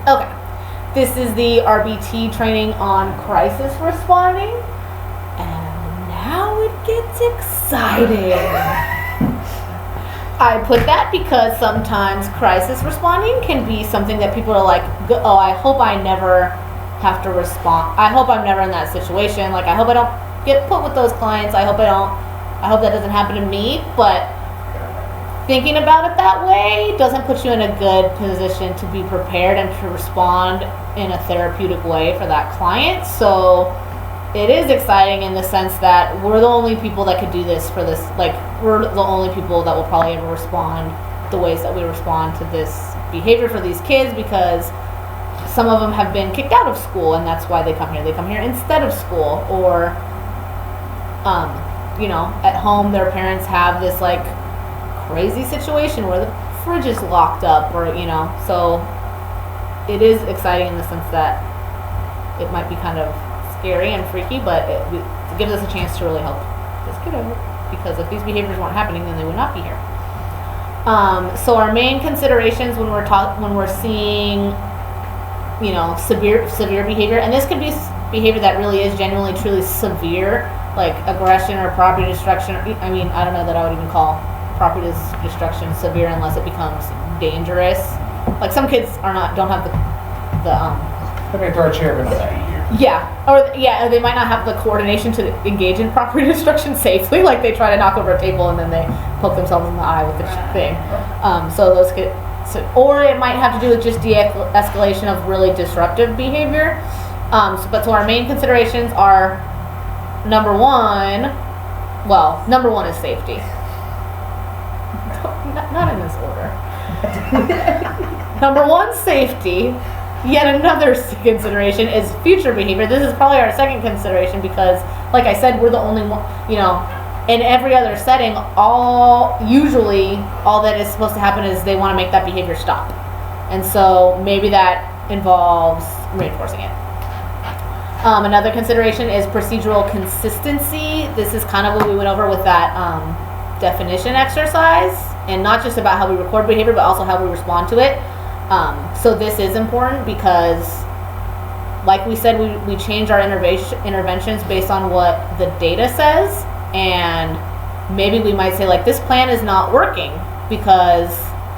Okay. This is the RBT training on crisis responding. And now it gets exciting. I put that because sometimes crisis responding can be something that people are like, oh, I hope I never have to respond. I hope I'm never in that situation. Like, I hope I don't get put with those clients. I hope that doesn't happen to me. But thinking about it that way doesn't put you in a good position to be prepared and to respond in a therapeutic way for that client. So it is exciting in the sense that we're the only people that could do this for this. Like, we're the only people that will probably ever respond the ways that we respond to this behavior for these kids, because some of them have been kicked out of school and that's why they come here. They come here instead of school, or at home their parents have this like crazy situation where the fridge is locked up, or so it is exciting in the sense that it might be kind of scary and freaky, but it gives us a chance to really help this kiddo, because if these behaviors weren't happening, then they would not be here. So our main considerations when we're seeing severe behavior, and this could be behavior that really is genuinely truly severe, like aggression or property destruction. I mean, I don't know that I would even call property destruction severe unless it becomes dangerous. Like, some kids don't have the they may throw a chair, but not that year. Or they might not have the coordination to engage in property destruction safely. Like, they try to knock over a table and then they poke themselves in the eye with the thing. So those kids. Or it might have to do with just de-escalation of really disruptive behavior. So our main considerations are number one is safety. Not in this order. Number one, safety. Yet another consideration is future behavior. This is probably our second consideration because, like I said, we're the only one, in every other setting, usually all that is supposed to happen is they want to make that behavior stop. And so maybe that involves reinforcing it. Another consideration is procedural consistency. This is kind of what we went over with that definition exercise, and not just about how we record behavior, but also how we respond to it. So this is important because, like we said, we change our interventions based on what the data says, and maybe we might say, like, this plan is not working because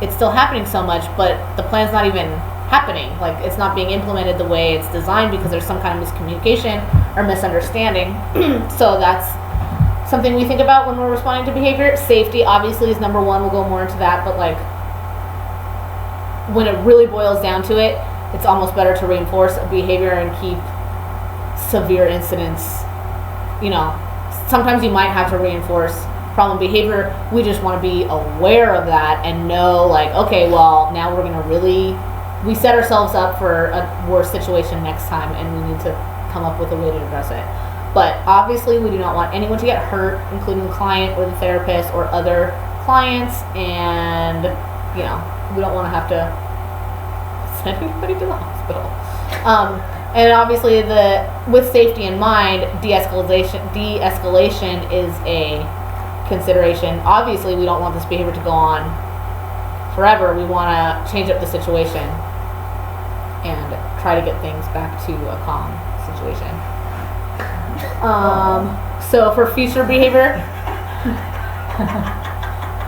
it's still happening so much, but the plan's not even happening. Like, it's not being implemented the way it's designed because there's some kind of miscommunication or misunderstanding. So that's something we think about when we're responding to behavior. Safety obviously is number one. We'll go more into that, but like, when it really boils down to it, it's almost better to reinforce a behavior and keep severe incidents. Sometimes you might have to reinforce problem behavior. We just want to be aware of that and know, like, okay, well, now we're going to we set ourselves up for a worse situation next time, and we need to come up with a way to address it. But obviously, we do not want anyone to get hurt, including the client or the therapist or other clients, and we don't want to have to send anybody to the hospital. And obviously, with safety in mind, de-escalation is a consideration. Obviously, we don't want this behavior to go on forever. We want to change up the situation and try to get things back to a calm situation. So for future behavior,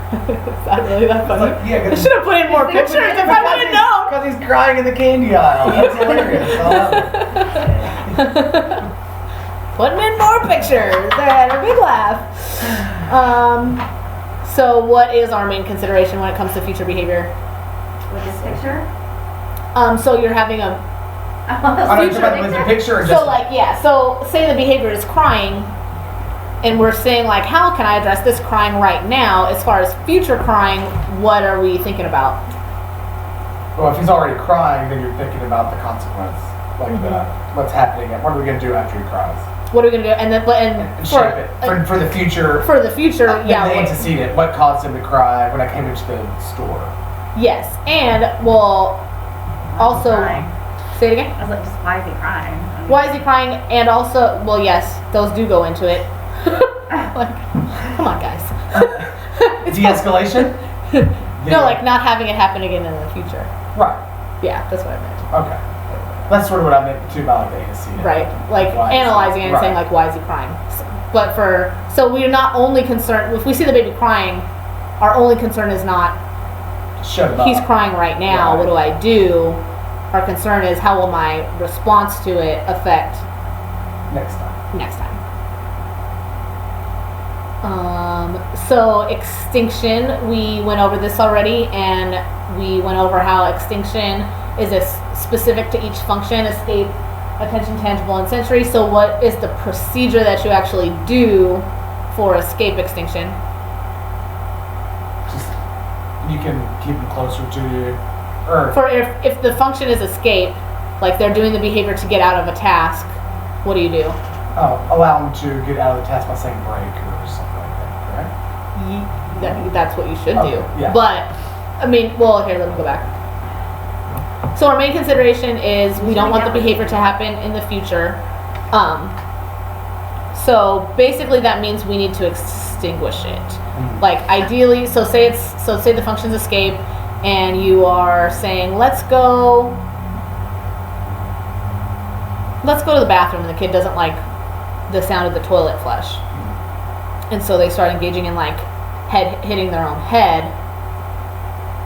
is that really that funny? Like, yeah, I should have put in more pictures if I would have known. Because he's crying in the candy aisle. That's hilarious. Putting in more pictures and a big laugh. So what is our main consideration when it comes to future behavior? With this picture? So you're having a future picture or just... So say the behavior is crying, and we're saying, like, how can I address this crying right now? As far as future crying, what are we thinking about? Well, if he's already crying, then you're thinking about the consequence, like what's happening. What are we going to do after he cries? What are we going to do? And shape it for the future. For the future, the antecedent. What caused him to cry when I came into the store? Yes, and also say it again. I was like, just why is he crying? Why is he crying? And also, well, yes, those do go into it. Like, come on, guys. De-escalation? No, like not having it happen again in the future. Right. Yeah, that's what I meant. Okay. That's sort of what I meant too by like the antecedent. Right, like Why is analyzing it and saying right. like, why is he crying? But so we're not only concerned, if we see the baby crying, our only concern is not, Shut him up. he's crying right now, Right. what do I do? Our concern is, how will my response to it affect Next time. next time? So extinction, we went over this already, and we went over how extinction is specific to each function: escape, attention, tangible, and sensory. So what is the procedure that you actually do for escape extinction? Just you can keep him closer to you, or For if the function is escape, like they're doing the behavior to get out of a task, what do you do? allow him to get out of the task by saying break or something like that. Correct? That's what you should Okay, do. yeah. But I mean, well, here, let me go back. So our main consideration is we don't want the behavior to happen in the future. So basically that means we need to extinguish it. Like ideally, so say the function's escape, and you are saying, let's go to the bathroom, and the kid doesn't like the sound of the toilet flush. And so they start engaging in like hitting their own head.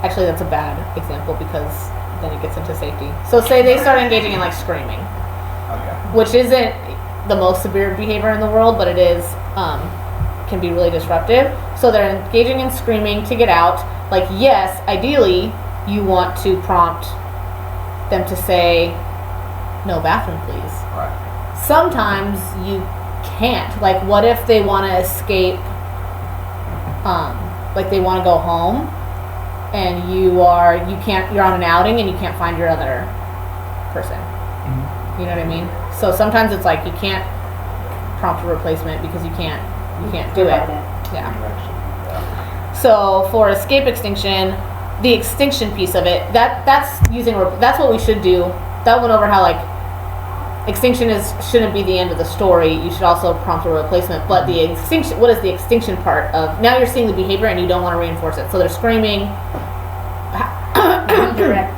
Actually, that's a bad example because then it gets into safety. So say they start engaging in like screaming, Okay. which isn't the most severe behavior in the world, but it is can be really disruptive. So they're engaging in screaming to get out. Like, yes, ideally you want to prompt them to say, no bathroom, please. Right. Sometimes you can't. Like, what if they want to escape, like they want to go home, and you're on an outing and you can't find your other person. You know what I mean? So sometimes it's like you can't prompt a replacement because you can't do it. Yeah. Direction. Yeah. So for escape extinction, the extinction piece of it, that's what we should do. That went over how like extinction shouldn't be the end of the story. You should also prompt a replacement. But the extinction, what is the extinction part of? Now you're seeing the behavior and you don't want to reinforce it. So they're screaming. Redirect.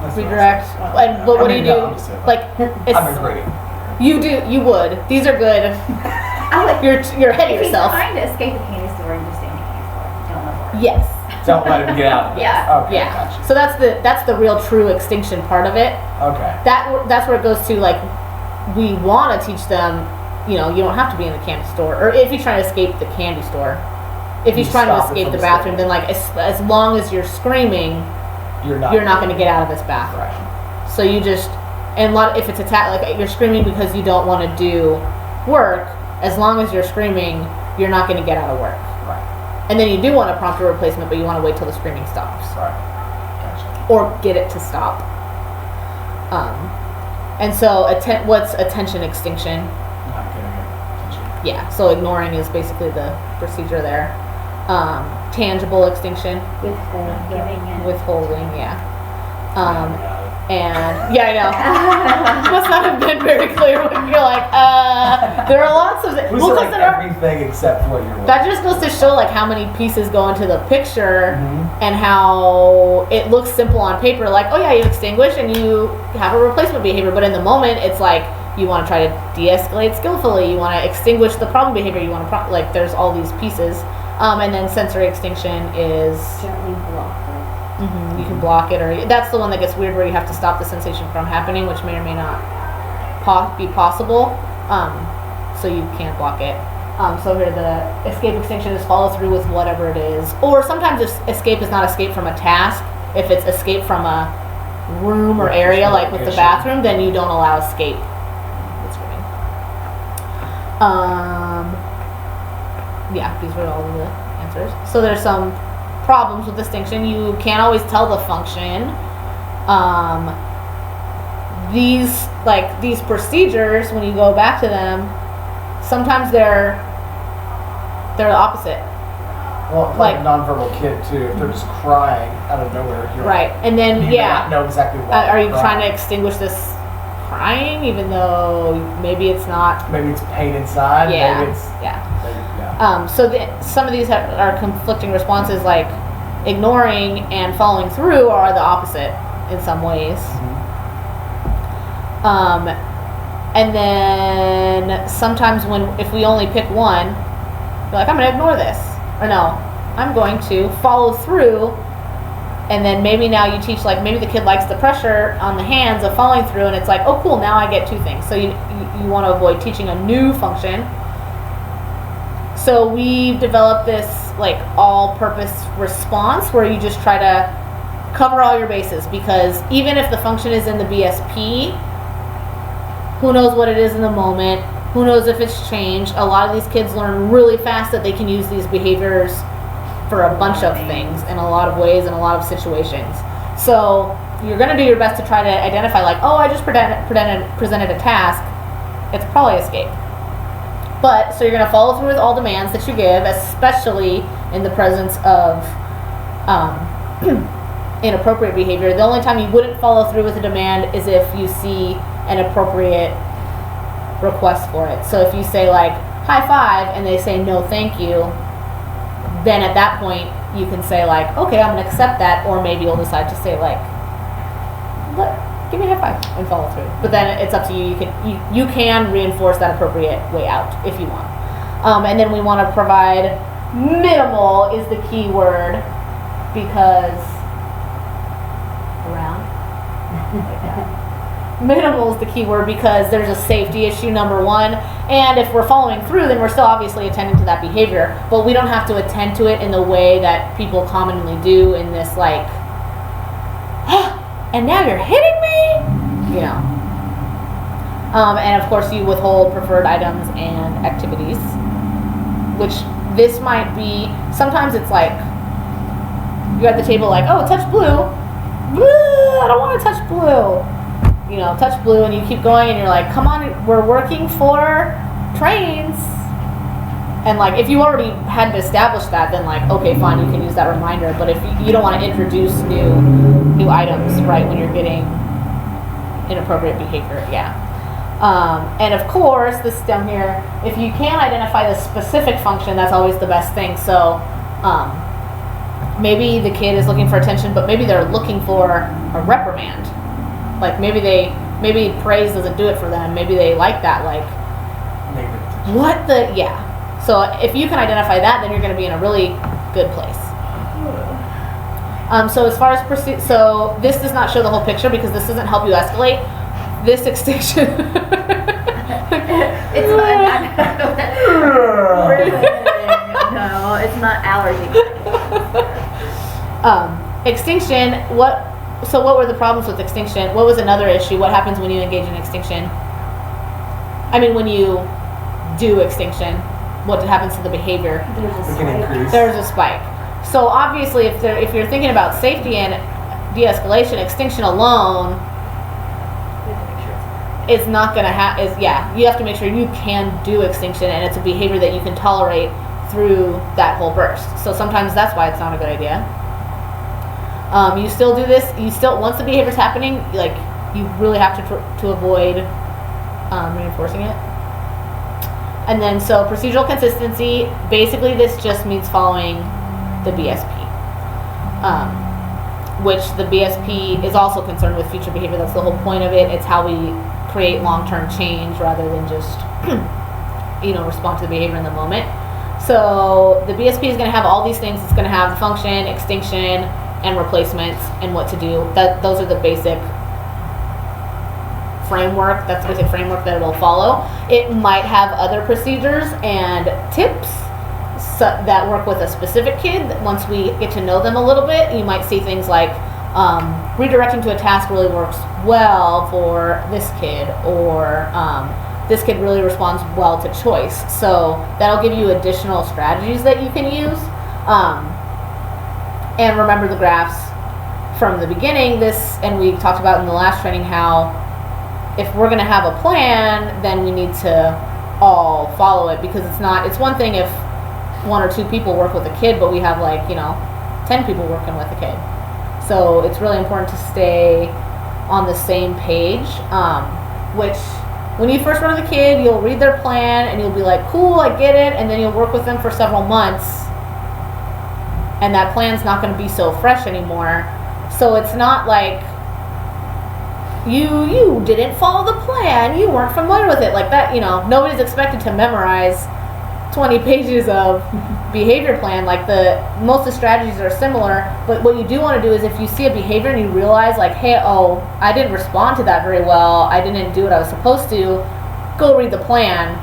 That's what I Redirect. said. But what I do mean, you do? the opposite, but Like I'm agreeing. you would. These are good. I like. You're ahead of If he's yourself. trying to escape a candy store and just stay in the candy store, don't let him. Yes. Don't let him get out. Yeah. Okay. Yeah. Gotcha. So that's the real true extinction part of it. Okay. That's where it goes to, like, we want to teach them, you don't have to be in the candy store, or if he's trying to escape the candy store, if he's You trying to stop it escape from the bathroom, escaping. then like as long as you're screaming, You're not going to get out of this bathroom. Right. So you just, and if it's like you're screaming because you don't want to do work, as long as you're screaming, you're not going to get out of work. Right. And then you do want to prompt a replacement, but you want to wait till the screaming stops. Right. Gotcha. Or get it to stop. And so what's attention extinction? Not getting it. Attention. Yeah, so ignoring is basically the procedure there. Tangible extinction, Giving in. withholding, yeah. Got And yeah, I know. Must not have been very clear when you're like, there are lots of it. We well, said 'cause like there are- everything except what you're. that just goes to show like how many pieces go into the picture Mhm. and how it looks simple on paper, like, oh yeah, you extinguish and you have a replacement behavior, but in the moment it's like you want to try to de-escalate skillfully, you want to extinguish the problem behavior, you want to like there's all these pieces. And then sensory extinction is Gently block it. you can block it, or that's the one that gets weird where you have to stop the sensation from happening, which may or may not be possible. So you can't block it. So here the escape extinction is follow through with whatever it is, or sometimes if escape is not escape from a task, if it's escape from a room or area, like with the bathroom, then you don't allow escape. That's screaming. Yeah, these were all of the answers. So there's some problems with distinction. You can't always tell the function. These procedures, when you go back to them, sometimes they're the opposite. Well, like like- a nonverbal kid too. If they're just crying out of nowhere, you're Right. And then You may not know exactly why. are you they're trying to crying. extinguish this crying even though maybe it's not? Maybe it's pain inside. Yeah. Maybe it's. Yeah. Maybe, yeah. So some of these are conflicting responses, like ignoring and following through are the opposite. in some ways. Mm-hmm. And then sometimes if we only pick one, you're like, I'm going to ignore this. Or no, I'm going to follow through. And then maybe now you teach, like, maybe the kid likes the pressure on the hands of following through, and it's like, oh cool, now I get 2 things. So you want to avoid teaching a new function. So we've developed this like all-purpose response where you just try to cover all your bases, because even if the function is in the BSP, who knows what it is in the moment, who knows if it's changed. A lot of these kids learn really fast that they can use these behaviors for a bunch of things in a lot of ways in a lot of situations. So you're going to do your best to try to identify, like, oh, I just presented a task, it's probably escape. But so you're going to follow through with all demands that you give, especially in the presence of inappropriate behavior. The only time you wouldn't follow through with a demand is if you see an appropriate request for it. So if you say, like, high five, and they say no thank you, then at that point you can say, like, okay, I'm going to accept that, or maybe you'll decide to say, like, give me a high five, and follow through. But then it's up to you. You can reinforce that appropriate way out if you want. And then we want to provide minimal is the key word, because around like that. Minimal is the key word because there's a safety issue, number one, and if we're following through, then we're still obviously attending to that behavior, but we don't have to attend to it in the way that people commonly do in this, like, and now you're hitting me, you know. And of course you withhold preferred items and activities, which this might be, sometimes it's like you're at the table like, oh, touch blue. I don't want to touch blue. You know, touch blue, and you keep going, and you're like, come on, we're working for trains. And like, if you already had established that, then like, okay, fine, you can use that reminder. But if you don't want to introduce new items, right, when you're getting inappropriate behavior, yeah. And of course, this down here, if you can identify the specific function, that's always the best thing. So maybe the kid is looking for attention, but maybe they're looking for a reprimand. Like maybe praise doesn't do it for them. Maybe they like that, like, what the, yeah. So if you can identify that, then you're going to be in a really good place. So as far as so this does not show the whole picture because this doesn't help you escalate. This extinction. It's not. No, it's not allergy. Extinction. So what were the problems with extinction? What was another issue? What happens when you engage in extinction? I mean, when you do extinction, what happens to the behavior? There's a spike. So obviously, if you're thinking about safety and de-escalation, extinction alone is not going to you have to make sure you can do extinction, and it's a behavior that you can tolerate through that whole burst. So sometimes that's why it's not a good idea. You still do this. Once the behavior's happening, like, you really have to avoid reinforcing it. And then, so procedural consistency. Basically, this just means following the BSP, which the BSP is also concerned with future behavior. That's the whole point of it. It's how we create long-term change rather than just, respond to the behavior in the moment. So the BSP is going to have all these things. It's going to have the function, extinction, and replacements, and what to do. Those are the basic framework. That's the basic framework that it'll follow. It might have other procedures and tips that work with a specific kid. Once we get to know them a little bit, you might see things like redirecting to a task really works well for this kid, or this kid really responds well to choice. So that'll give you additional strategies that you can use. And remember the graphs from the beginning. And we talked about in the last training how if we're going to have a plan, then we need to all follow it, because it's one thing if 1 or 2 people work with a kid, but we have 10 people working with a kid. So it's really important to stay on the same page, which when you first run with a kid, you'll read their plan and you'll be like, cool, I get it, and then you'll work with them for several months, and that plan's not going to be so fresh anymore. So it's not like you didn't follow the plan, you weren't familiar with it, like that, nobody's expected to memorize 20 pages of behavior plan. Like most of the strategies are similar, but what you do want to do is if you see a behavior and you realize like, hey, I didn't respond to that very well, I didn't do what I was supposed to, go read the plan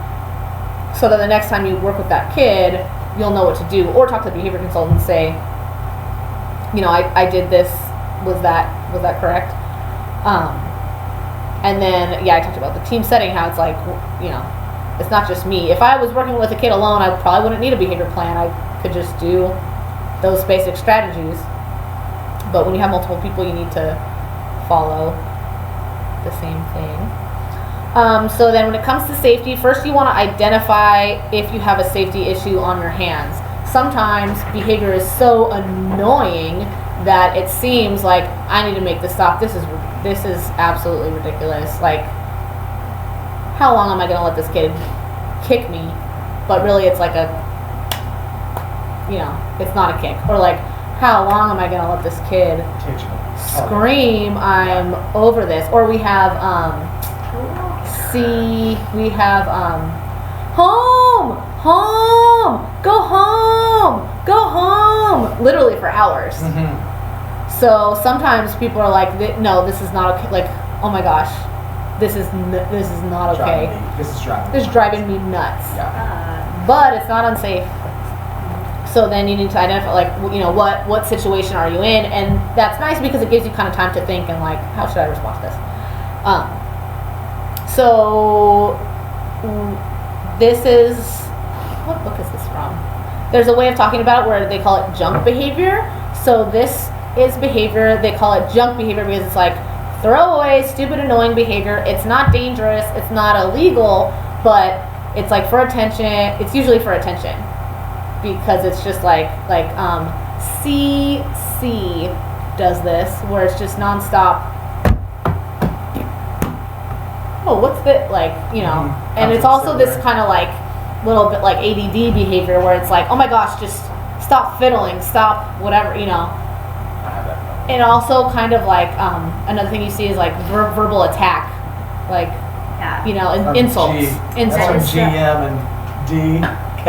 so that the next time you work with that kid, you'll know what to do. Or talk to the behavior consultant and say, I did this, was that correct? And then, I talked about the team setting, how it's like, it's not just me. If I was working with a kid alone, I probably wouldn't need a behavior plan. I could just do those basic strategies. But when you have multiple people, you need to follow the same thing. So then when it comes to safety, first you want to identify if you have a safety issue on your hands. Sometimes behavior is so annoying that it seems like I need to make this stop. This is absolutely ridiculous. Like, how long am I going to let this kid kick me? But really it's like it's not a kick. Or like, how long am I going to let this kid scream, I'm over this? Or we have, home, go home, literally for hours. Mm-hmm. So sometimes people are like, no, this is not okay. Like, oh my gosh, this is not okay. This is driving me nuts. Yeah. But it's not unsafe. So then you need to identify, like, what situation are you in, and that's nice because it gives you kind of time to think and like, how should I respond to this? So this is, what book is this from? There's a way of talking about it where they call it junk behavior. So this is behavior, they call it junk behavior because it's like throwaway, stupid, annoying behavior. It's not dangerous, it's not illegal, but it's like for attention. It's usually for attention because it's just like CC does this, where it's just nonstop. Oh, what's the, like, and it's also this kind of like little bit like ADD behavior where it's like, oh my gosh, just stop fiddling, stop whatever, And also kind of like another thing you see is like verbal attack, like insults. That's GM and DK.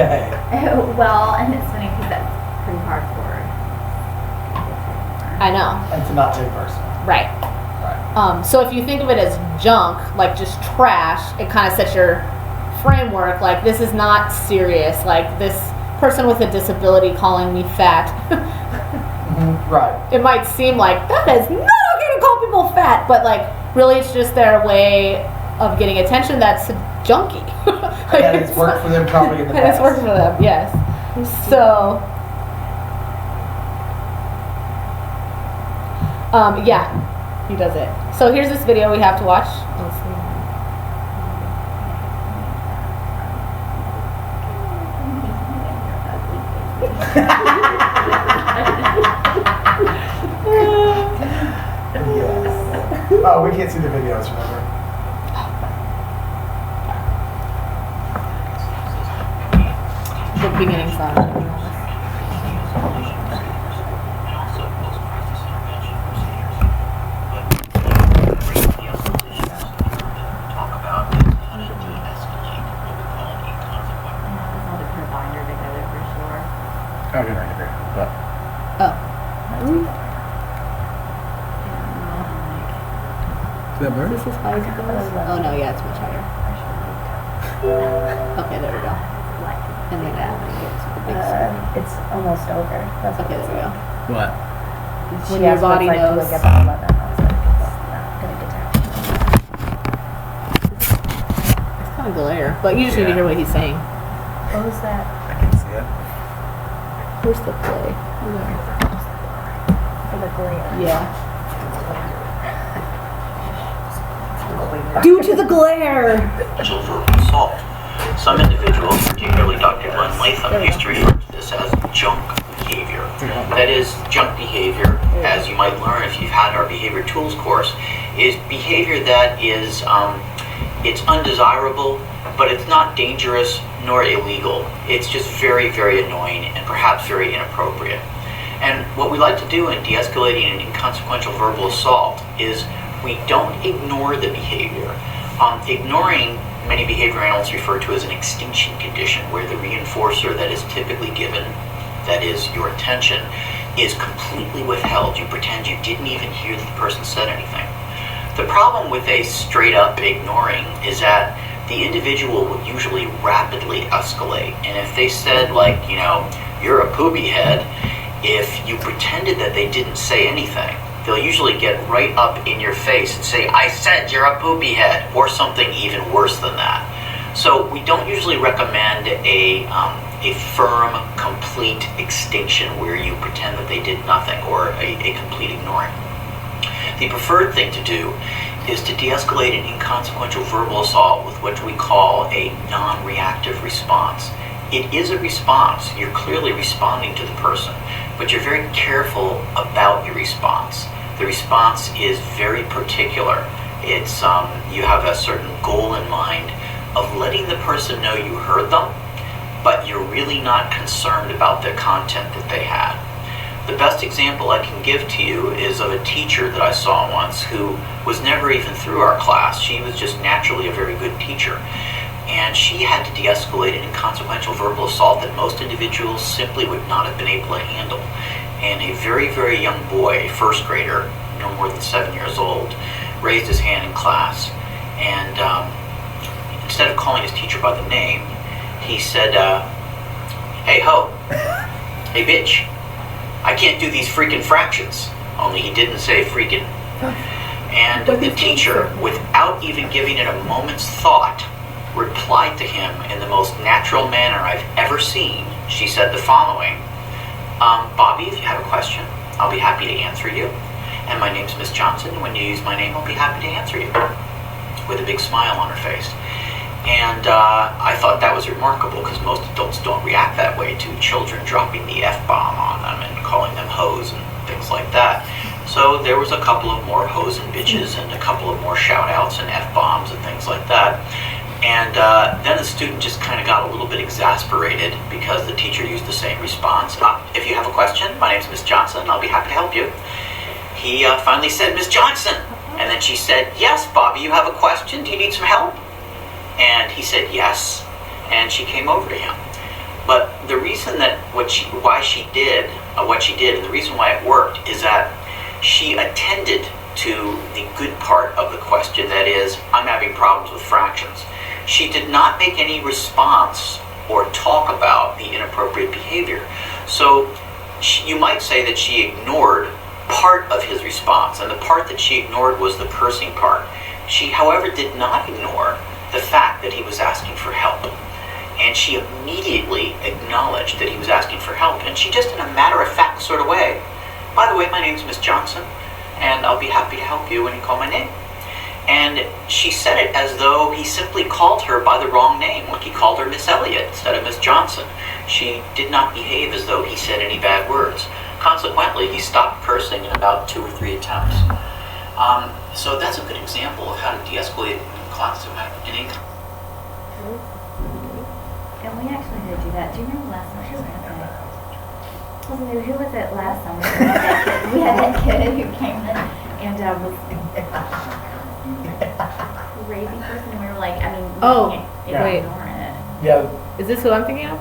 Well, and it's funny because that's pretty hardcore. I know. And to not take personal. Right. So if you think of it as junk, like just trash, it kind of sets your framework. Like, this is not serious. Like, this person with a disability calling me fat. Right. It might seem like that is not okay to call people fat, but like really it's just their way of getting attention that's junky. Like, and it's worked for them probably in the past. And it's worked for them, yes. So, he does it. So here's this video we have to watch. Let's see. Yes. Oh, we can't see the videos, remember? The beginning song. I didn't agree, but. Is that Is this as high as it goes? Oh no, yeah, it's much higher. Okay, there we go. And then it's the big circle. It's almost over. That's Okay, there we go. What? When your body knows. To look at the 11, I was like, it's not gonna detect. It's kind of glare, but you just need to hear what he's saying. What was that? I can see it. Where's the play? For the glare. Yeah. Due to the glare. Verbal assault. Some individuals, particularly Dr. Glenn Latham, used to refer to this as junk behavior. That is, junk behavior, as you might learn if you've had our behavior tools course, is behavior that is it's undesirable, but it's not dangerous nor illegal. It's just very, very annoying and perhaps very inappropriate. And what we like to do in de-escalating an inconsequential verbal assault is We don't ignore the behavior. Ignoring, many behavior analysts refer to as an extinction condition, where the reinforcer that is typically given, that is your attention, is completely withheld. You pretend you didn't even hear that the person said anything. The problem with a straight up ignoring is that the individual will usually rapidly escalate. And if they said, like, you know, you're a poopy head, if you pretended that they didn't say anything, they'll usually get right up in your face and say, I said you're a poopy head, or something even worse than that. So we don't usually recommend a firm, complete extinction where you pretend that they did nothing, or a complete ignoring. The preferred thing to do is to de-escalate an inconsequential verbal assault with what we call a non-reactive response. It is a response. You're clearly responding to the person, but you're very careful about your response. The response is very particular. It's you have a certain goal in mind of letting the person know you heard them, but you're really not concerned about the content that they had. The best example I can give to you is of a teacher that I saw once who was never even through our class. She was just naturally a very good teacher. And she had to de-escalate an inconsequential verbal assault that most individuals simply would not have been able to handle. And a very, very young boy, a first grader, no more than 7 years old, raised his hand in class. And instead of calling his teacher by the name, he said, hey ho, hey bitch, I can't do these freaking fractions. Only he didn't say freaking. And the teacher, without even giving it a moment's thought, replied to him in the most natural manner I've ever seen. She said the following, Bobby, if you have a question, I'll be happy to answer you. And my name's Miss Johnson, and when you use my name, I'll be happy to answer you. With a big smile on her face. And I thought that was remarkable, because most adults don't react that way to children dropping the F-bomb on them and calling them hoes and things like that. So there was a couple of more hoes and bitches and a couple of more shout-outs and F-bombs and things like that. And then the student just kind of got a little bit exasperated because the teacher used the same response. If you have a question, my name's Miss Johnson, I'll be happy to help you. He finally said, Miss Johnson. And then she said, yes, Bobby, you have a question? Do you need some help? And he said yes, and she came over to him. But the reason that what she did, and the reason why it worked, is that she attended to the good part of the question, that is, I'm having problems with fractions. She did not make any response or talk about the inappropriate behavior. So you might say that she ignored part of his response, and the part that she ignored was the cursing part. She, however, did not ignore the fact that he was asking for help. And she immediately acknowledged that he was asking for help. And she just, in a matter-of-fact sort of way, by the way, my name's Miss Johnson, and I'll be happy to help you when you call my name. And she said it as though he simply called her by the wrong name, like he called her Miss Elliott instead of Miss Johnson. She did not behave as though he said any bad words. Consequently, he stopped cursing in about 2 or 3 attempts. So that's a good example of how to de-escalate an income. And we actually did do that. Do you remember last summer? Who was it last summer? We had that kid who came in and was crazy person, and we were like, I mean, we can't ignore it. Yeah, Is this who I'm thinking of?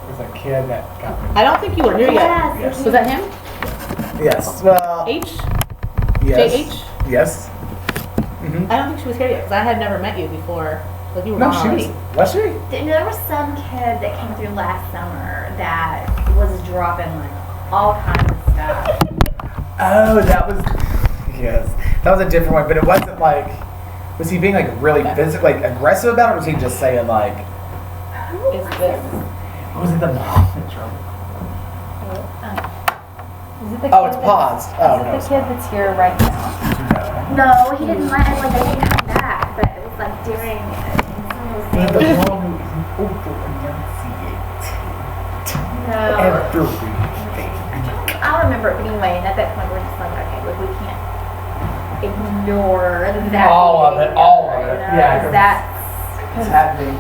there's a kid that got me. I don't think you were here yet. Yes. Was that him? Yes, well, H? yes. JH? Yes. I don't think she was here yet, because I had never met you before. Like, you were No, gone she already. was she? There was some kid that came through last summer that was dropping like all kinds of stuff. Oh, that was, yes. That was a different one, but it wasn't like, was he being like really like aggressive about it, or was he just saying like, Is this? was it the mom in trouble? Is it the Oh, kid it's that's- paused. Oh, no. Is it the kid that's here right now? No, he didn't mind. Like they didn't come back, but it was like during. Was it the mom who over-enunciate No. everything? I remember it being late, and at that point we're just like, okay, look, we can't ignore that. All of it, all of it. You know, Yeah, 'cause 'cause that's It's happening.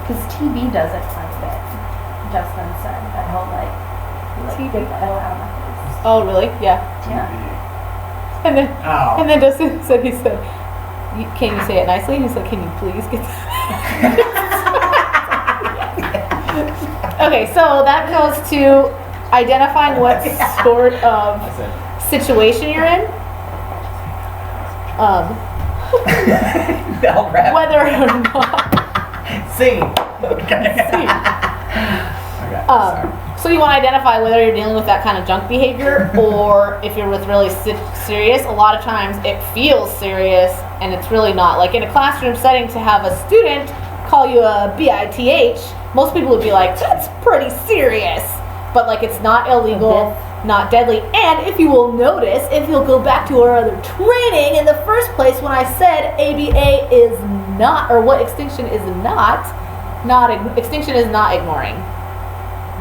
Because TV does it quite a bit. Justin said that he'll like TV? get that out of my face. Oh, really? Yeah. Yeah. And then, Oh. and then Dustin said, can you say it nicely? And he said, can you please get Okay, so that goes to identifying what sort of situation you're in. Whether or not. Scene. Okay. Okay. Sorry. So you want to identify whether you're dealing with that kind of junk behavior or if you're with really serious. A lot of times it feels serious and it's really not. Like in a classroom setting, to have a student call you a BITH, most people would be like, that's pretty serious. But like it's not illegal, not deadly. And if you will notice, if you'll go back to our other training in the first place when I said ABA is not, or what extinction is not extinction is not ignoring.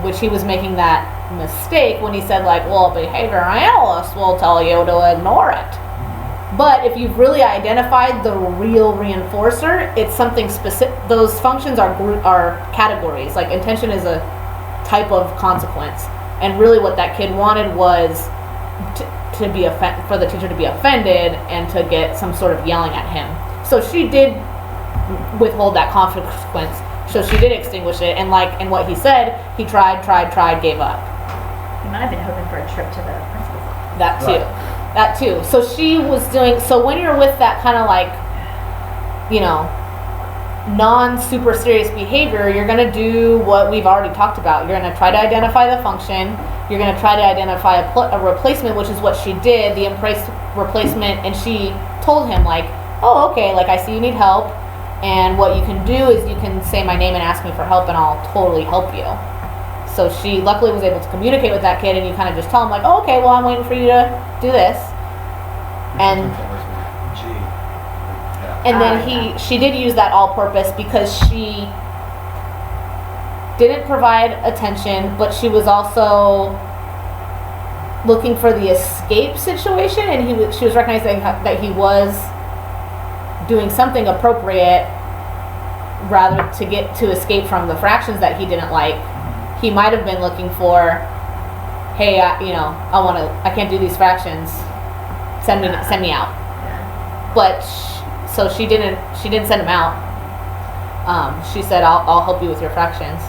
Which he was making that mistake when he said like, well, a behavior analyst will tell you to ignore it. But if you've really identified the real reinforcer, it's something specific. Those functions are categories. Like intention is a type of consequence, and really what that kid wanted was to be for the teacher to be offended and to get some sort of yelling at him. So she did withhold that consequence. So she did extinguish it, and what he said, he tried, gave up. You might have been hoping for a trip to the principal's office. That too. Right. That too. So she was doing, so when you're with that kind of like, non-super serious behavior, you're going to do what we've already talked about. You're going to try to identify the function. You're going to try to identify a replacement, which is what she did, the embrace replacement, and she told him like, oh, okay, like I see you need help. And what you can do is you can say my name and ask me for help and I'll totally help you. So she luckily was able to communicate with that kid, and you kind of just tell him like, oh, okay, well, I'm waiting for you to do this. And then she did use that all-purpose because she didn't provide attention, but she was also looking for the escape situation, and she was recognizing that he was doing something appropriate rather to escape from the fractions that he didn't like. He might have been looking for, hey, I can't do these fractions. Send me out. But so she didn't send him out. She said, I'll help you with your fractions.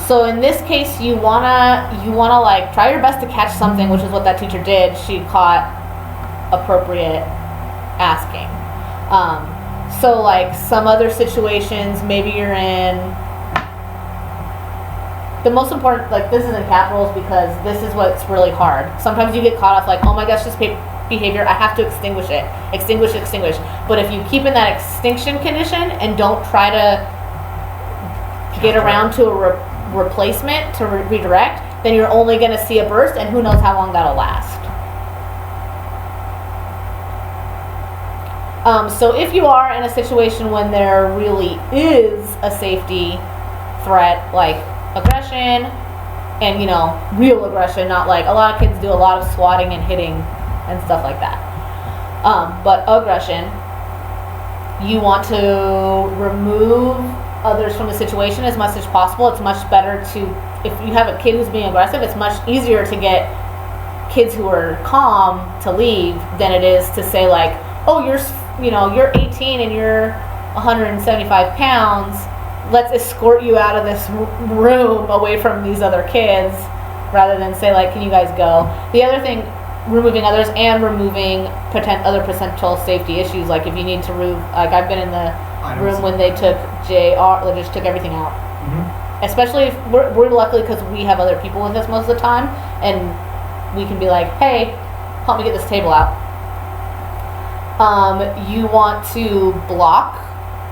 So in this case, you wanna like try your best to catch something, which is what that teacher did. She caught appropriate asking. So like some other situations, maybe you're in, the most important, like this is in capitals because this is what's really hard. Sometimes you get caught off like, oh my gosh, this behavior, I have to extinguish it. Extinguish. But if you keep in that extinction condition and don't try to get around to a replacement to redirect, then you're only going to see a burst, and who knows how long that'll last. So if you are in a situation when there really is a safety threat, like aggression, and real aggression, not like a lot of kids do a lot of swatting and hitting and stuff like that. But aggression, you want to remove others from the situation as much as possible. It's much better if you have a kid who's being aggressive, it's much easier to get kids who are calm to leave than it is to say like, oh, you're 18 and you're 175 pounds. Let's escort you out of this room away from these other kids, rather than say like, can you guys go? The other thing, removing others and removing other potential safety issues. Like if you need to remove, like I've been in the room when they took JR, they just took everything out. Mm-hmm. Especially if we're lucky because we have other people with us most of the time, and we can be like, hey, help me get this table out. You want to block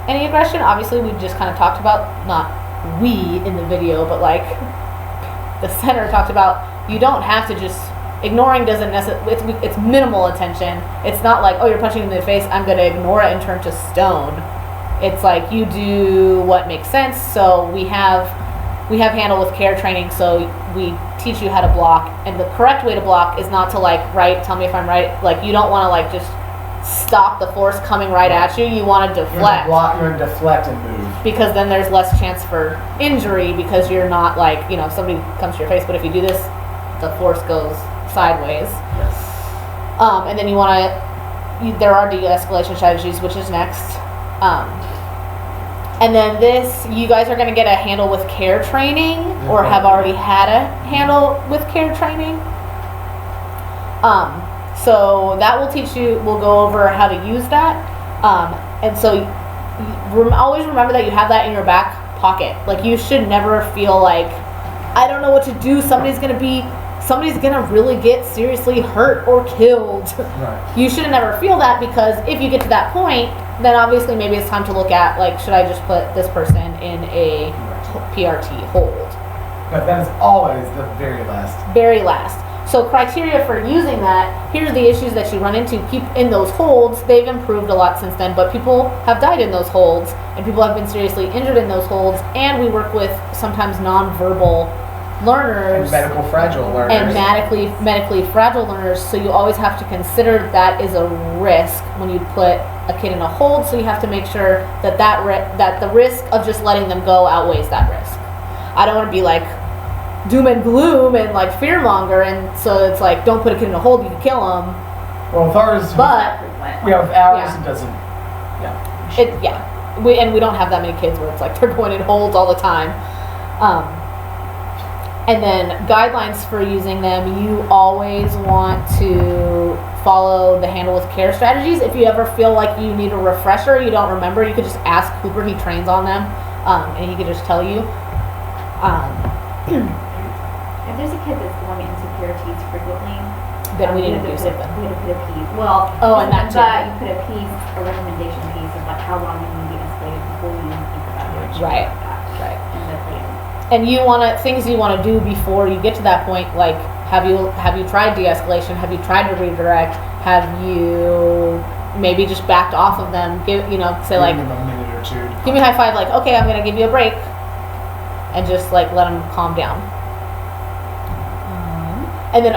any aggression. Obviously, we just kind of talked about, not we in the video, but like the center talked about, you don't have to just, ignoring doesn't necessarily, it's minimal attention. It's not like, oh, you're punching me in the face, I'm going to ignore it and turn to stone. It's like you do what makes sense. So we have handle with care training, so we teach you how to block, and the correct way to block is not to like tell me if I'm right, like you don't want to like just stop the force coming right at you. You want to deflect. You're going to deflect and move. Because then there's less chance for injury, because you're not like, somebody comes to your face, but if you do this, the force goes sideways. Yes. And then there are de-escalation strategies, which is next. And then you guys are going to get a handle with care training, or have already had a handle with care training. So that will teach you, we'll go over how to use that. And so always remember that you have that in your back pocket. Like, you should never feel like, I don't know what to do, somebody's gonna really get seriously hurt or killed. Right. You should never feel that, because if you get to that point, then obviously maybe it's time to look at, like, should I just put this person in a PRT hold? But that is always the very last. Very last. So criteria for using that, here's the issues that you run into in those holds. They've improved a lot since then, but people have died in those holds, and people have been seriously injured in those holds, and we work with sometimes nonverbal learners. And medical fragile learners. And medically fragile learners, so you always have to consider that is a risk when you put a kid in a hold, so you have to make sure that the risk of just letting them go outweighs that risk. I don't want to be like doom and gloom and like fearmonger, and so it's like, don't put a kid in a hold, you can kill them. Well, with ours, But with ours, yeah. it doesn't. We don't have that many kids where it's like they're going in holds all the time. And then guidelines for using them, you always want to follow the handle with care strategies. If you ever feel like you need a refresher, you don't remember, you could just ask Cooper, he trains on them, and he could just tell you. If there's a kid that's going into PRTs frequently, Then we need to do something. We had to put a piece. Well, and that too. but you put a piece, a recommendation piece of like how long you need to be escalated before you even think about it. Right. Right. And the plan. And things you want to do before you get to that point, like, have you tried de-escalation? Have you tried to redirect? Have you maybe just backed off of them? Say like, Give them a minute or two. give me a high five, like, okay, I'm gonna give you a break, and just like let them calm down. And then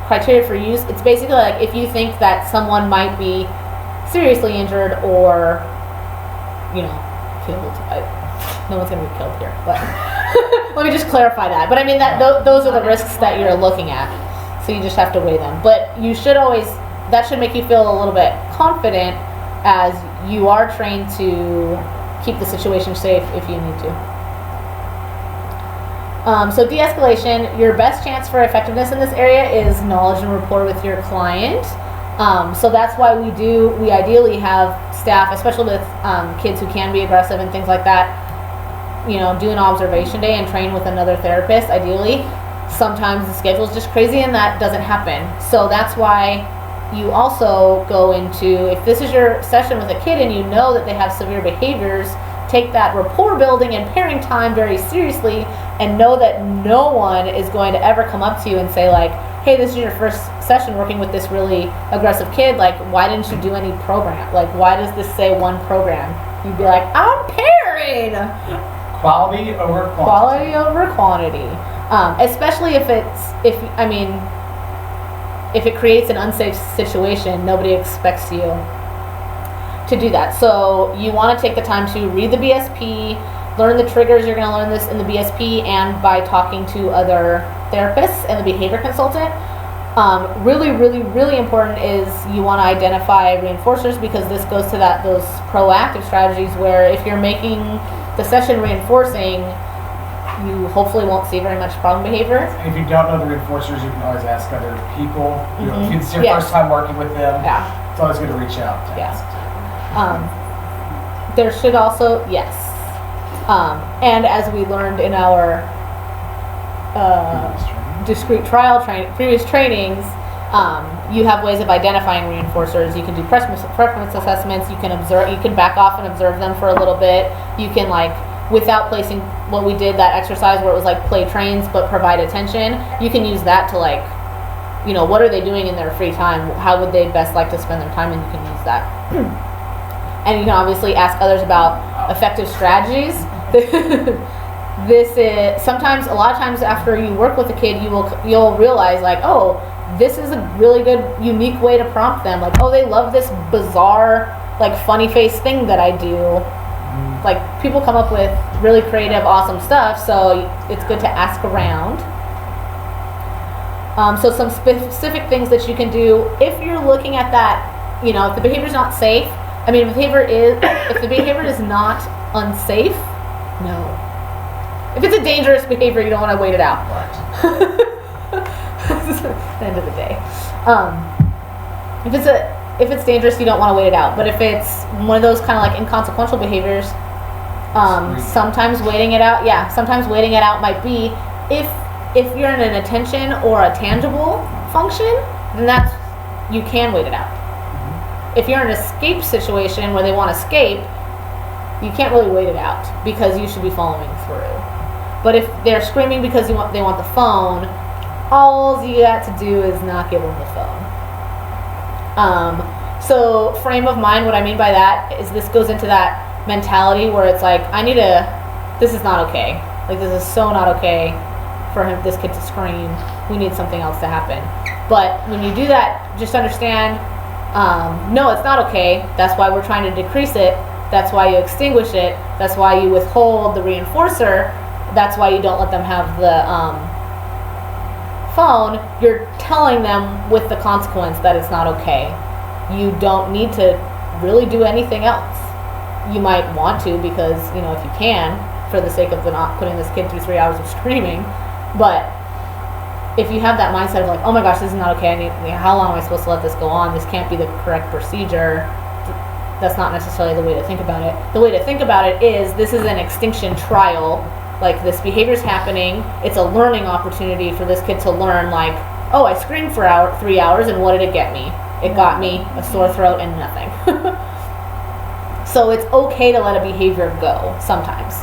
criteria for use, it's basically like if you think that someone might be seriously injured or killed. No one's gonna be killed here, but let me just clarify that. But I mean those are the risks that you're looking at, so you just have to weigh them. But you should that should make you feel a little bit confident, as you are trained to keep the situation safe if you need to. So de-escalation, your best chance for effectiveness in this area is knowledge and rapport with your client. So that's why we ideally have staff, especially with kids who can be aggressive and things like that, do an observation day and train with another therapist, ideally. Sometimes the schedule is just crazy and that doesn't happen. So that's why you also go into, if this is your session with a kid and you know that they have severe behaviors, take that rapport building and pairing time very seriously, and know that no one is going to ever come up to you and say like, hey, this is your first session working with this really aggressive kid, like, why didn't you do any program? Like, why does this say one program? You'd be like, I'm pairing! Quality over quantity. Quality over quantity. Especially if it creates an unsafe situation, nobody expects you to do that. So you want to take the time to read the BSP, learn the triggers. You're going to learn this in the BSP and by talking to other therapists and the behavior consultant. Really, really, really important is you want to identify reinforcers, because this goes to those proactive strategies where if you're making the session reinforcing, you hopefully won't see very much problem behavior. And if you don't know the reinforcers, you can always ask other people. If it's your Yes. first time working with them, Yeah. it's always good to reach out. To Yeah. ask. There should also, and as we learned in our discrete previous trainings, you have ways of identifying reinforcers. You can do preference assessments. You can observe. You can back off and observe them for a little bit. You can, like, without placing what we did, that exercise where it was like play trains but provide attention. You can use that to, like, what are they doing in their free time? How would they best like to spend their time? And you can use that. And you can obviously ask others about effective strategies. This is sometimes, a lot of times after you work with a kid, you'll realize, like, oh, this is a really good, unique way to prompt them. Like, oh, they love this bizarre, like, funny face thing that I do. Like, people come up with really creative, awesome stuff, so it's good to ask around. So some specific things that you can do if you're looking at that, you know, if the behavior is not safe. I mean, if the behavior is not unsafe, no. If it's a dangerous behavior, you don't want to wait it out. At the end of the day. If it's dangerous, you don't want to wait it out. But if it's one of those kind of like inconsequential behaviors, sometimes waiting it out. Yeah, sometimes waiting it out might be if you're in an attention or a tangible function, then you can wait it out. If you're in an escape situation where they want to escape, you can't really wait it out because you should be following through. But if they're screaming because they want the phone, all you got to do is not give them the phone. So frame of mind, what I mean by that is this goes into that mentality where it's like, this is not okay. Like, this is so not okay for this kid to scream. We need something else to happen. But when you do that, just understand, no, it's not okay. That's why we're trying to decrease it. That's why you extinguish it. That's why you withhold the reinforcer. That's why you don't let them have the phone. You're telling them with the consequence that it's not okay. You don't need to really do anything else. You might want to because, you know, if you can, for the sake of not putting this kid through 3 hours of screaming. But if you have that mindset of like, oh my gosh, this is not okay, how long am I supposed to let this go on? This can't be the correct procedure. That's not necessarily the way to think about it. The way to think about it is this is an extinction trial. Like, this behavior's happening. It's a learning opportunity for this kid to learn, like, oh, I screamed for 3 hours, and what did it get me? It got me a sore throat and nothing. So it's okay to let a behavior go sometimes.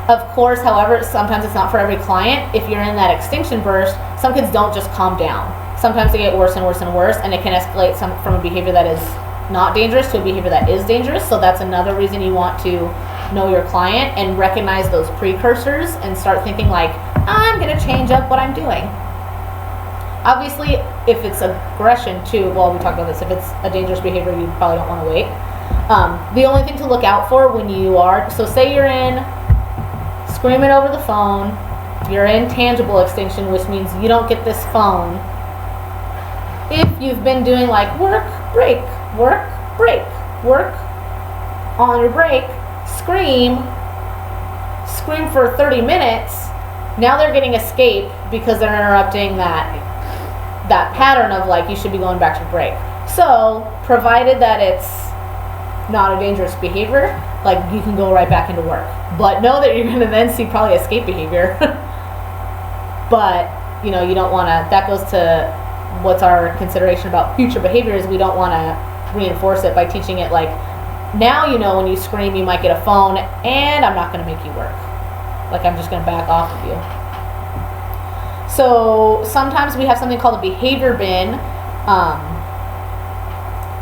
Of course, however, sometimes it's not for every client. If you're in that extinction burst, some kids don't just calm down. Sometimes they get worse and worse and worse, and it can escalate from a behavior that is not dangerous to a behavior that is dangerous. So that's another reason you want to know your client and recognize those precursors and start thinking like, I'm going to change up what I'm doing. Obviously, if it's aggression too, well, we talked about this, if it's a dangerous behavior, you probably don't want to wait. The only thing to look out for when you are, so say you're in screaming over the phone, you're in tangible extinction, which means you don't get this phone. If you've been doing like work, break, work, break, work, on your break, scream for 30 minutes, now they're getting escape because they're interrupting that pattern of like, you should be going back to break. So, provided that it's not a dangerous behavior, like, you can go right back into work. But know that you're going to then see probably escape behavior. But, you know, you don't want to, that goes to what's our consideration about future behaviors. We don't want to reinforce it by teaching it like, now you know when you scream you might get a phone and I'm not going to make you work. Like, I'm just going to back off of you. So sometimes we have something called a behavior bin.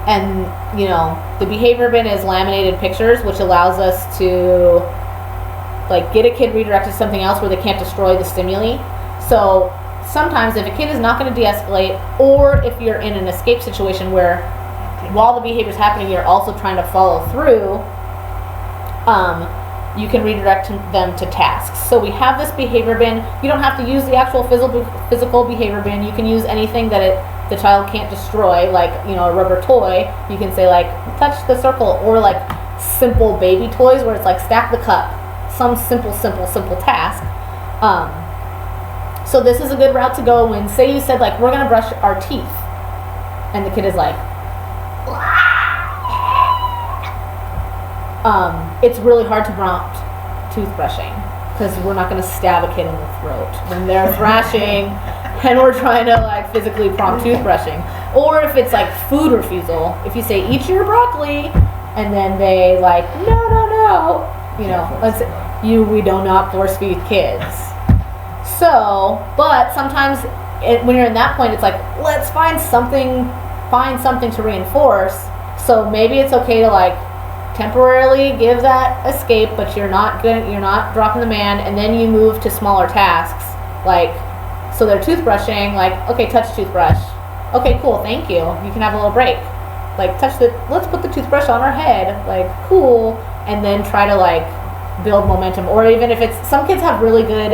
And, you know, the behavior bin is laminated pictures, which allows us to, like, get a kid redirected to something else where they can't destroy the stimuli. So sometimes if a kid is not going to de-escalate, or if you're in an escape situation where while the behavior is happening, you're also trying to follow through, you can redirect them to tasks. So we have this behavior bin. You don't have to use the actual physical behavior bin. You can use anything that the child can't destroy, like, you know, a rubber toy. You can say like, touch the circle, or like simple baby toys where it's like stack the cup. Some simple task. So this is a good route to go when, say you said like, we're gonna brush our teeth, and the kid is like, it's really hard to prompt toothbrushing because we're not going to stab a kid in the throat when they're thrashing and we're trying to like physically prompt toothbrushing. Or if it's like food refusal, if you say eat your broccoli and then they like no, you know, we do not force feed kids. So, but sometimes when you're in that point, it's like, let's find something to reinforce. So maybe it's okay to like temporarily give that escape, but you're not dropping the man, and then you move to smaller tasks, like, so they're toothbrushing, like, okay, touch toothbrush, okay, cool, thank you, you can have a little break, like, let's put the toothbrush on our head, like, cool, and then try to like build momentum. Or even if it's, some kids have really good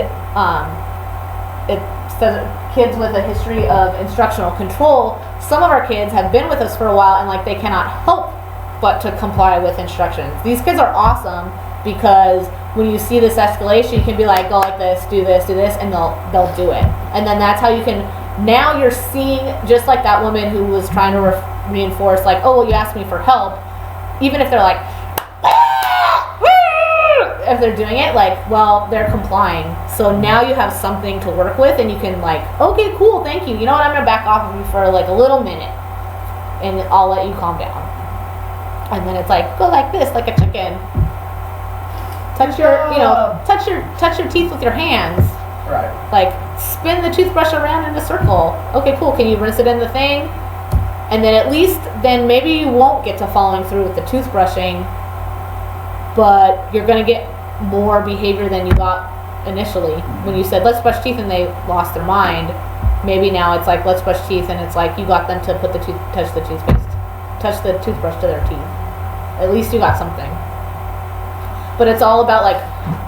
says kids with a history of instructional control. Some of our kids have been with us for a while and like they cannot help but to comply with instructions. These kids are awesome because when you see this escalation, you can be like, go like this, do this, and they'll do it. And then that's how you can, now you're seeing, just like that woman who was trying to reinforce like, oh, well, you asked me for help. Even if they're like, if they're doing it, like, well, they're complying. So now you have something to work with and you can like, okay, cool, thank you. You know what, I'm gonna back off of you for like a little minute and I'll let you calm down. And then it's like, go like this, like a chicken. Touch your teeth with your hands. Right. Like, spin the toothbrush around in a circle. Okay, cool, can you rinse it in the thing? And then at least, then maybe you won't get to following through with the toothbrushing, but you're gonna get more behavior than you got initially. When you said, let's brush teeth and they lost their mind, maybe now it's like, let's brush teeth and it's like you got them to touch the toothbrush to their teeth. At least you got something. But it's all about like,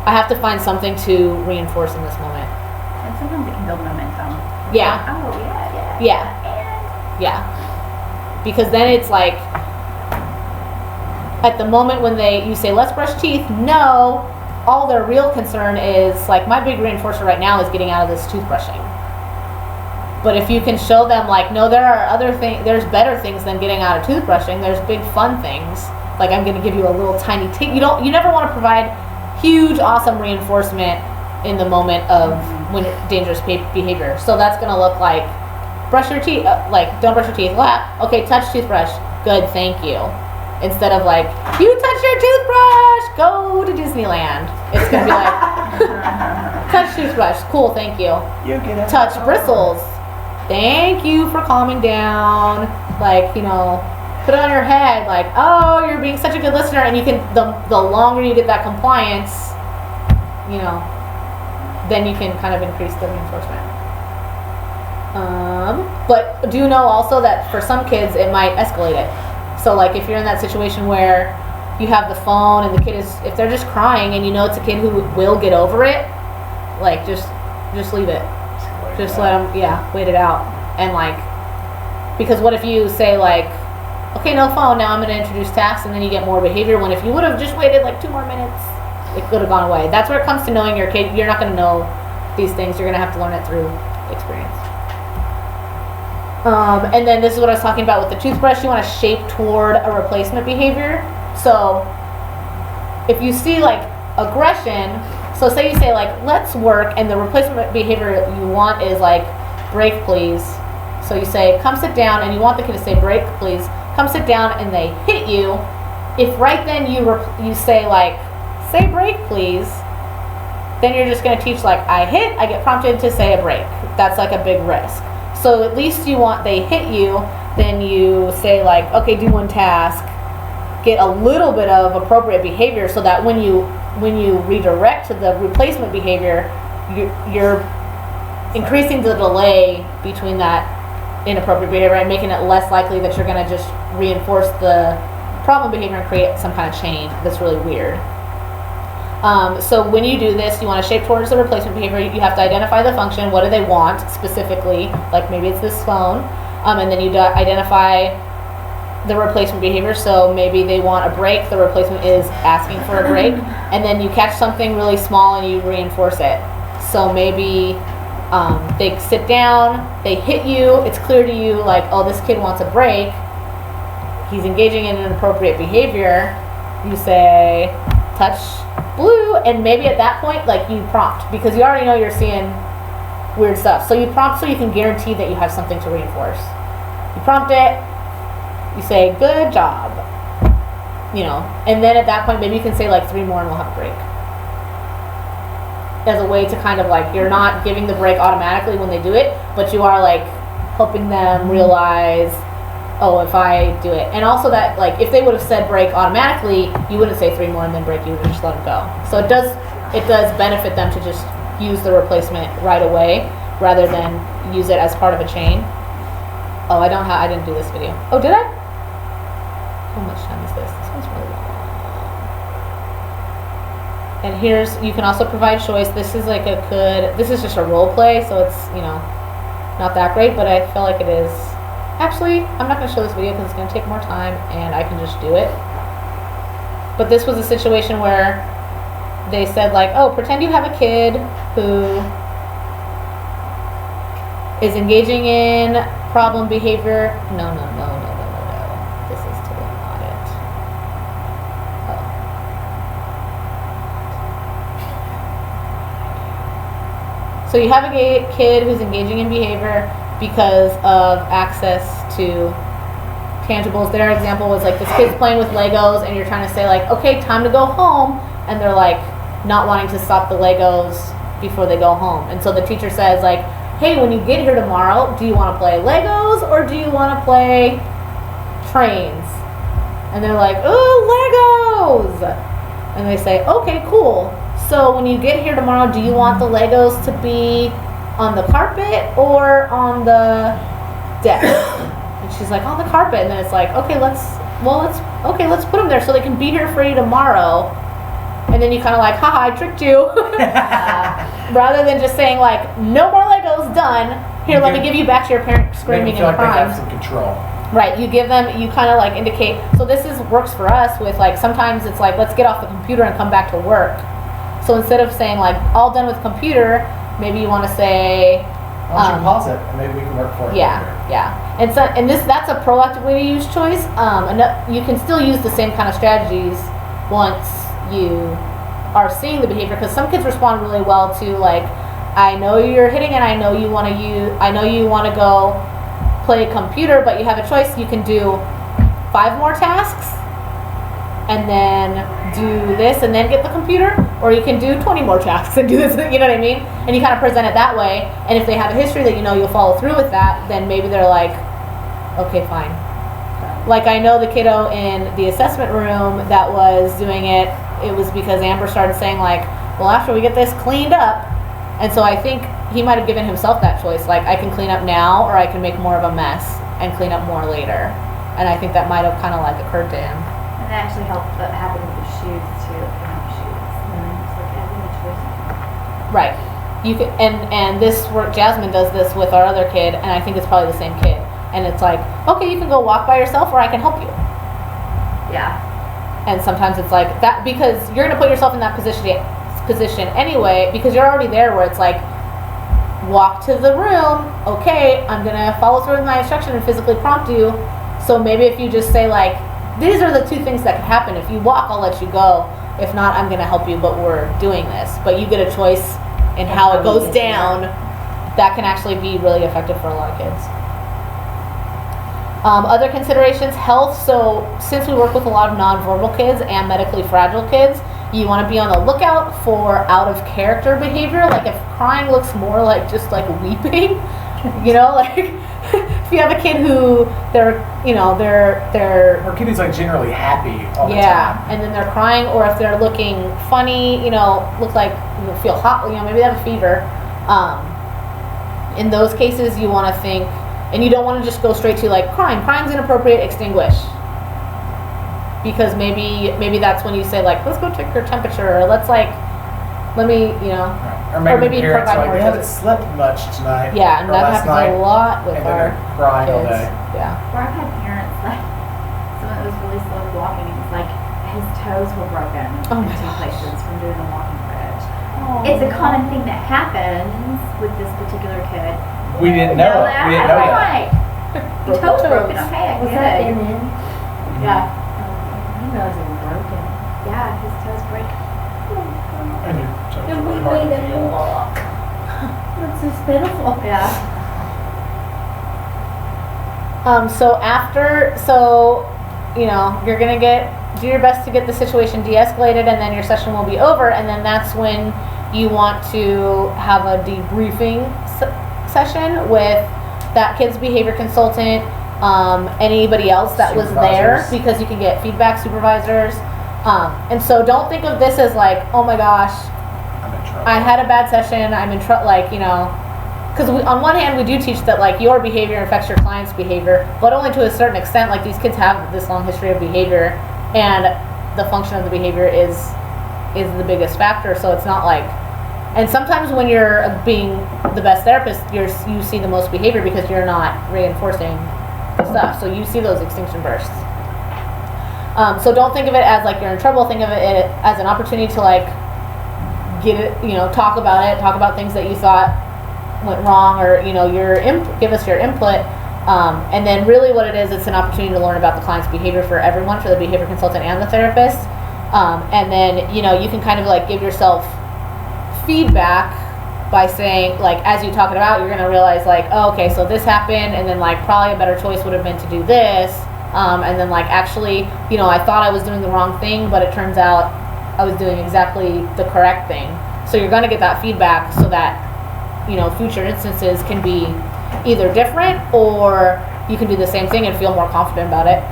I have to find something to reinforce in this moment. And sometimes it can build momentum. Yeah. Oh, yeah. Yeah. Yeah. Because then it's like, at the moment when you say, let's brush teeth, no, all their real concern is, like, my big reinforcer right now is getting out of this toothbrushing. But if you can show them, like, no, there are other things, there's better things than getting out of toothbrushing, there's big fun things. Like, I'm going to give you a little tiny tick. You never want to provide huge, awesome reinforcement in the moment of when dangerous behavior. So that's going to look like, brush your teeth, like, don't brush your teeth. Okay, touch toothbrush. Good, thank you. Instead of like, you touch your toothbrush, go to Disneyland. It's going to be like, touch toothbrush. Cool, thank you. You get it. Touch bristles. Thank you for calming down. Like, you know, put it on your head. Like, oh, you're being such a good listener. And you can, the longer you get that compliance, you know, then you can kind of increase the reinforcement. But do know also that for some kids, it might escalate it. So like if you're in that situation where you have the phone and the kid is, if they're just crying and you know it's a kid who will get over it, like just leave it. Just let them, wait it out. And like, because what if you say like, okay, no phone, now I'm going to introduce tasks, and then you get more behavior, when if you would have just waited like 2 more minutes, it could have gone away. That's where it comes to knowing your kid. You're not going to know these things. You're going to have to learn it through experience. And then this is what I was talking about with the toothbrush. You want to shape toward a replacement behavior. So if you see like aggression, so say you say like, let's work, and the replacement behavior you want is like, break please. So you say, come sit down, and you want the kid to say, break please, come sit down, and they hit you. If right then you say like, say break please, then you're just going to teach like, I hit, I get prompted to say a break. That's like a big risk. So at least they hit you, then you say like, okay, do one task, get a little bit of appropriate behavior, so that when you redirect to the replacement behavior, you're increasing the delay between that inappropriate behavior and making it less likely that you're going to just reinforce the problem behavior and create some kind of chain that's really weird. So when you do this, you want to shape towards the replacement behavior. You have to identify the function. What do they want specifically? Like maybe it's this phone. And then you identify the replacement behavior. So maybe they want a break. The replacement is asking for a break. And then you catch something really small and you reinforce it. So maybe they sit down, they hit you. It's clear to you like, oh, this kid wants a break. He's engaging in inappropriate behavior. You say, touch blue, and maybe at that point, like, you prompt, because you already know you're seeing weird stuff. So you prompt so you can guarantee that you have something to reinforce. You prompt it, you say, good job, you know, and then at that point, maybe you can say like 3 more and we'll have a break. As a way to kind of like, you're not giving the break automatically when they do it, but you are like helping them realize, oh, if I do it. And also that, like, if they would have said break automatically, you wouldn't say 3 more and then break, you would just let them go. So it does benefit them to just use the replacement right away rather than use it as part of a chain. Oh, I didn't do this video. Oh, did I? How much time is this? This one's really long. And here's, you can also provide choice. This is like this is just a role play, so it's, not that great, but I feel like it is. Actually, I'm not going to show this video because it's going to take more time and I can just do it. But this was a situation where they said like, oh, pretend you have a kid who is engaging in problem behavior. No. This is totally not it. So you have a kid who's engaging in behavior because of access to tangibles. Their example was like this kid's playing with Legos and you're trying to say like, okay, time to go home. And they're like not wanting to stop the Legos before they go home. And so the teacher says like, hey, when you get here tomorrow, do you want to play Legos or do you want to play trains? And they're like, ooh, Legos! And they say, okay, cool. So when you get here tomorrow, do you want the Legos to be on the carpet or on the desk? And she's like, on the carpet. And then it's like, okay, let's put them there so they can be here for you tomorrow. And then you kind of like, haha, I tricked you. Rather than just saying like, no more Legos, done. Here, let me give you back to your parent screaming and crying. They have some control. Right, you give them, you kind of like indicate. So this works for us with like, sometimes it's like, let's get off the computer and come back to work. So instead of saying like, all done with computer, maybe you want to say, why don't you pause it and maybe we can work for it. Yeah. And so, that's a proactive way to use choice. You can still use the same kind of strategies once you are seeing the behavior, because some kids respond really well to like, I know you're hitting and I know you want to go play computer, but you have a choice. You can do 5 more tasks and then do this and then get the computer, or you can do 20 more tasks and do this, you know what I mean? And you kind of present it that way, and if they have a history that you'll follow through with that, then maybe they're like, okay, fine. Like I know the kiddo in the assessment room that was doing it was because Amber started saying like, well, after we get this cleaned up, and so I think he might have given himself that choice, like I can clean up now or I can make more of a mess and clean up more later. And I think that might have kind of like occurred to him. And that actually helped happen with the shoes too. It's like having a choice. Right. You can, and this work, Jasmine does this with our other kid, and I think it's probably the same kid. And it's like, okay, you can go walk by yourself or I can help you. Yeah. And sometimes it's like that, because you're going to put yourself in that position anyway, because you're already there where it's like, walk to the room, okay, I'm going to follow through with my instruction and physically prompt you. So maybe if you just say like, these are the 2 things that can happen. If you walk, I'll let you go. If not, I'm going to help you, but we're doing this. But you get a choice in how it goes down. That can actually be really effective for a lot of kids. Other considerations, health. So since we work with a lot of nonverbal kids and medically fragile kids, you want to be on the lookout for out of character behavior. Like if crying looks more like just like weeping, like if you have a kid who they're Or kid who's like generally happy all the time. And then they're crying, or if they're looking funny, look like feel hot, maybe they have a fever. In those cases, you want to think. And you don't want to just go straight to like crying's inappropriate, extinguish. Because maybe that's when you say like, let's go check your temperature, or let me, Right. Or maybe parents are like, they haven't slept much tonight. Yeah, and that happens a lot with and our crying all kids. day. Yeah. Or I've had parents like, someone that was really slow walking, and it's like his toes were broken Oh in my 2 gosh. places from doing the walking bridge. Oh. It's a common thing that happens with this particular kid. We didn't know it. We didn't know that. Right. The toes broken. Okay, I Was get that it. in? Yeah. He knows it was broken. Yeah, his toes break. And you- so it's And we really hard to made him feel. walk. That's just pitiful. Yeah. You're gonna do your best to get the situation de-escalated, and then your session will be over, and then that's when you want to have a debriefing session with that kid's behavior consultant, anybody else that was there, Supervisors. because you can get feedback, supervisors. And so don't think of this as like, oh my gosh, I'm in trouble. I had a bad session, I'm in trouble, because on one hand we do teach that like your behavior affects your client's behavior, but only to a certain extent. Like these kids have this long history of behavior, and the function of the behavior is is the biggest factor. So it's not like, and sometimes when you're being the best therapist, you see the most behavior because you're not reinforcing the stuff. So you see those extinction bursts. So don't think of it as like you're in trouble. Think of it as an opportunity to like get it, talk about things that you thought went wrong, or give us your input. And then really what it is, it's an opportunity to learn about the client's behavior for everyone, for the behavior consultant and the therapist. And then, you can kind of like give yourself feedback by saying, like, as you talk it out, you're going to realize like, oh, okay, so this happened, and then like probably a better choice would have been to do this. And then like, actually, I thought I was doing the wrong thing, but it turns out I was doing exactly the correct thing. So you're going to get that feedback so that, future instances can be either different, or you can do the same thing and feel more confident about it.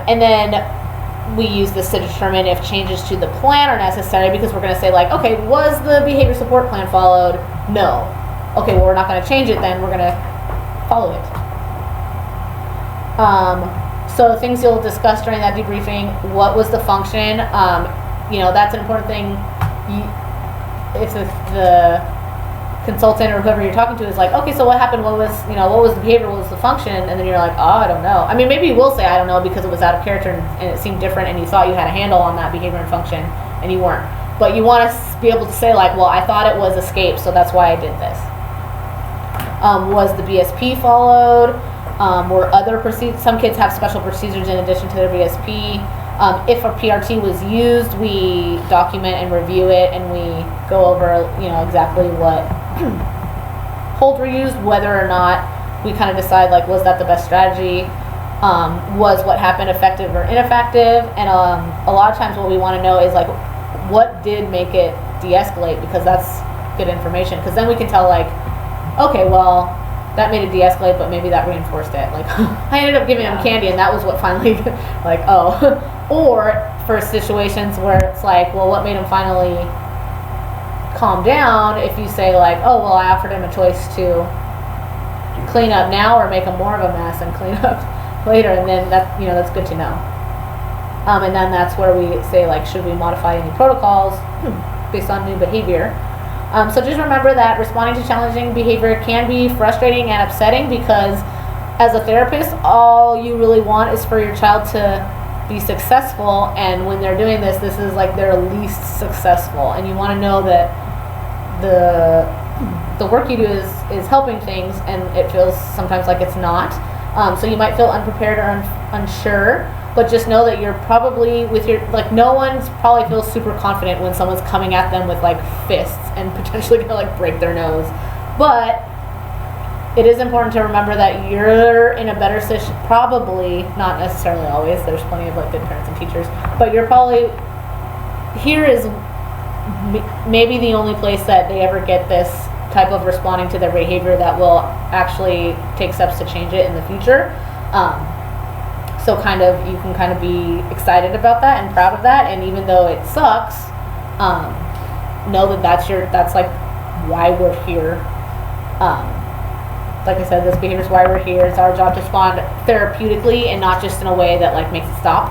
And then we use this to determine if changes to the plan are necessary, because we're going to say like, okay, was the behavior support plan followed? No. Okay, well, we're not going to change it then, we're going to follow it. So things you'll discuss during that debriefing: what was the function? That's an important thing. If the consultant or whoever you're talking to is like, okay, so what happened? What was the behavior? What was the function? And then you're like, oh, I don't know. I mean, maybe you will say I don't know because it was out of character and it seemed different, and you thought you had a handle on that behavior and function, and you weren't. But you want to be able to say like, well, I thought it was escape, so that's why I did this. Was the BSP followed? Were other procedures? Some kids have special procedures in addition to their BSP. If a PRT was used, we document and review it, and we go over, exactly what holds were used, whether or not we kind of decide like, was that the best strategy? Was what happened effective or ineffective? And a lot of times what we want to know is like, what did make it de-escalate? Because that's good information. Because then we can tell like, okay, well, that made it de-escalate, but maybe that reinforced it. Like, I ended up giving him candy, and that was what finally, like, oh. Or for situations where it's like, well, what made him finally calm down? If you say like, oh, well, I offered him a choice to clean up now or make him more of a mess and clean up later, and then that, that's good to know. And then that's where we say like, should we modify any protocols based on new behavior? So just remember that responding to challenging behavior can be frustrating and upsetting, because as a therapist, all you really want is for your child to be successful, and when they're doing this is like their least successful, and you want to know that the work you do is helping things, and it feels sometimes like it's not. So you might feel unprepared or unsure, but just know that you're probably no one's probably feels super confident when someone's coming at them with like fists and potentially gonna like break their nose. But it is important to remember that you're in a better situation, probably, not necessarily always, there's plenty of like good parents and teachers, but you're probably, here is maybe the only place that they ever get this type of responding to their behavior that will actually take steps to change it in the future. So you can kind of be excited about that and proud of that, and even though it sucks, know that that's like why we're here. Like I said, this behavior is why we're here. It's our job to respond therapeutically and not just in a way that like makes it stop.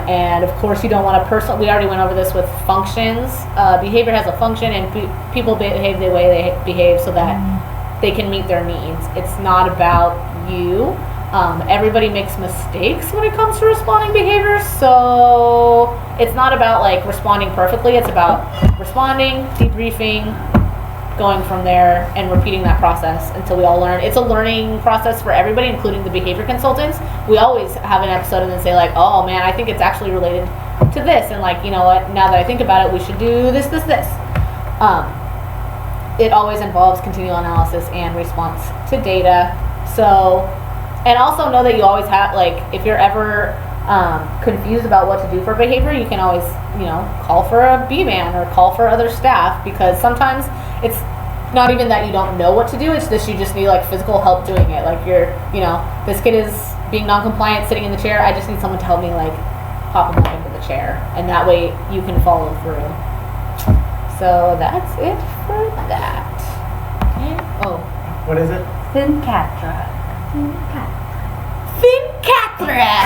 And of course, you don't want to we already went over this with functions. Behavior has a function, and people behave the way they behave so that they can meet their needs. It's not about you. Everybody makes mistakes when it comes to responding behavior, so it's not about like responding perfectly. It's about responding, debriefing, going from there, and repeating that process until we all learn. It's a learning process for everybody, including the behavior consultants. We always have an episode and then say like, oh man, I think it's actually related to this, and like, you know what, now that I think about it, we should do this. It always involves continual analysis and response to data. So, and also know that you always have, like, if you're ever confused about what to do for behavior, you can always, call for a B-man or call for other staff, because sometimes it's not even that you don't know what to do, it's just you just need like physical help doing it. Like this kid is being non-compliant sitting in the chair, I just need someone to help me like pop him up into the chair, and that way you can follow through. So that's it for that. Oh. What is it? Fincatra. Fincatra!